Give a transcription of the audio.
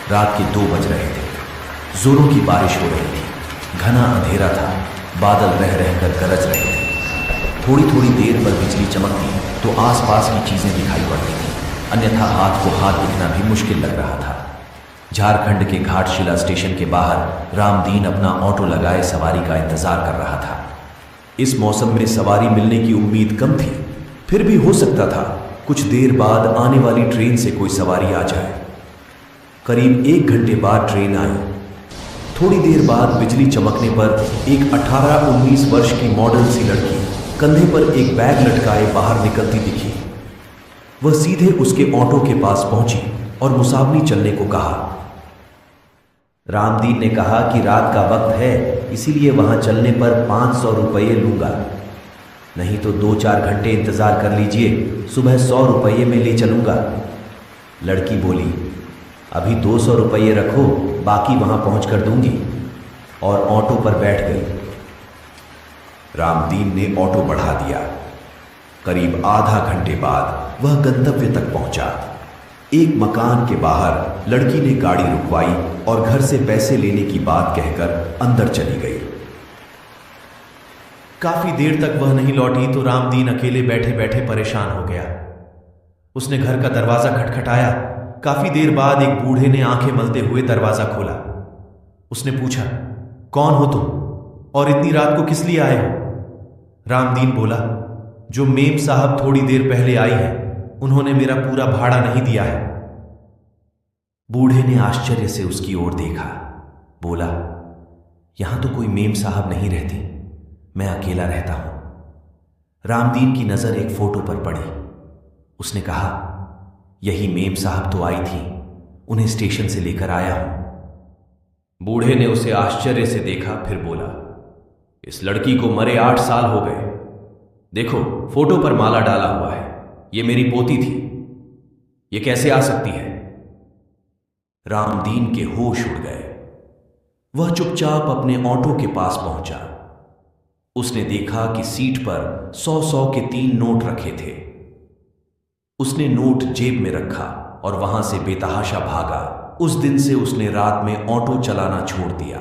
रात के 2 बज रहे थे। जोरों की बारिश हो रही थी। घना अंधेरा था। बादल रह रहकर गरज रहे थे। थोड़ी थोड़ी देर पर बिजली चमकती तो आसपास की चीजें दिखाई पड़ती थी, अन्यथा हाथ को हाथ दिखना भी मुश्किल लग रहा था। झारखंड के घाटशिला स्टेशन के बाहर रामदीन अपना ऑटो लगाए सवारी का इंतजार कर रहा था। इस मौसम में सवारी मिलने की उम्मीद कम थी, फिर भी हो सकता था कुछ देर बाद आने वाली ट्रेन से कोई सवारी आ जाए। करीब 1 घंटे बाद ट्रेन आई। थोड़ी देर बाद बिजली चमकने पर एक 18-19 वर्ष की मॉडल सी लड़की कंधे पर एक बैग लटकाए बाहर निकलती दिखी। वह सीधे उसके ऑटो के पास पहुंची और मुसावनी चलने को कहा। रामदीन ने कहा कि रात का वक्त है, इसीलिए वहां चलने पर 500 रुपये लूंगा, नहीं तो 2-4 घंटे इंतजार कर लीजिए, सुबह 100 रुपये में ले चलूंगा। लड़की बोली, अभी 200 रुपये रखो, बाकी वहां पहुंच कर दूंगी, और ऑटो पर बैठ गई। रामदीन ने ऑटो बढ़ा दिया। करीब आधा घंटे बाद वह गंतव्य तक पहुंचा। एक मकान के बाहर लड़की ने गाड़ी रुकवाई और घर से पैसे लेने की बात कहकर अंदर चली गई। काफी देर तक वह नहीं लौटी तो रामदीन अकेले बैठे बैठे परेशान हो गया। उसने घर का दरवाजा खटखटाया। काफी देर बाद एक बूढ़े ने आंखें मलते हुए दरवाजा खोला। उसने पूछा, कौन हो तुम और इतनी रात को किस लिए आए हो? रामदीन बोला, जो मेम साहब थोड़ी देर पहले आई है, उन्होंने मेरा पूरा भाड़ा नहीं दिया है। बूढ़े ने आश्चर्य से उसकी ओर देखा। बोला, यहां तो कोई मेम साहब नहीं रहती, मैं अकेला रहता हूं। रामदीन की नजर एक फोटो पर पड़ी। उसने कहा, यही मेम साहब तो आई थी, उन्हें स्टेशन से लेकर आया हूं। बूढ़े ने उसे आश्चर्य से देखा, फिर बोला, इस लड़की को मरे 8 साल हो गए। देखो, फोटो पर माला डाला हुआ है, ये मेरी पोती थी, ये कैसे आ सकती है? रामदीन के होश उड़ गए। वह चुपचाप अपने ऑटो के पास पहुंचा। उसने देखा कि सीट पर 100-100 के 3 नोट रखे थे। उसने नोट जेब में रखा और वहां से बेतहाशा भागा। उस दिन से उसने रात में ऑटो चलाना छोड़ दिया।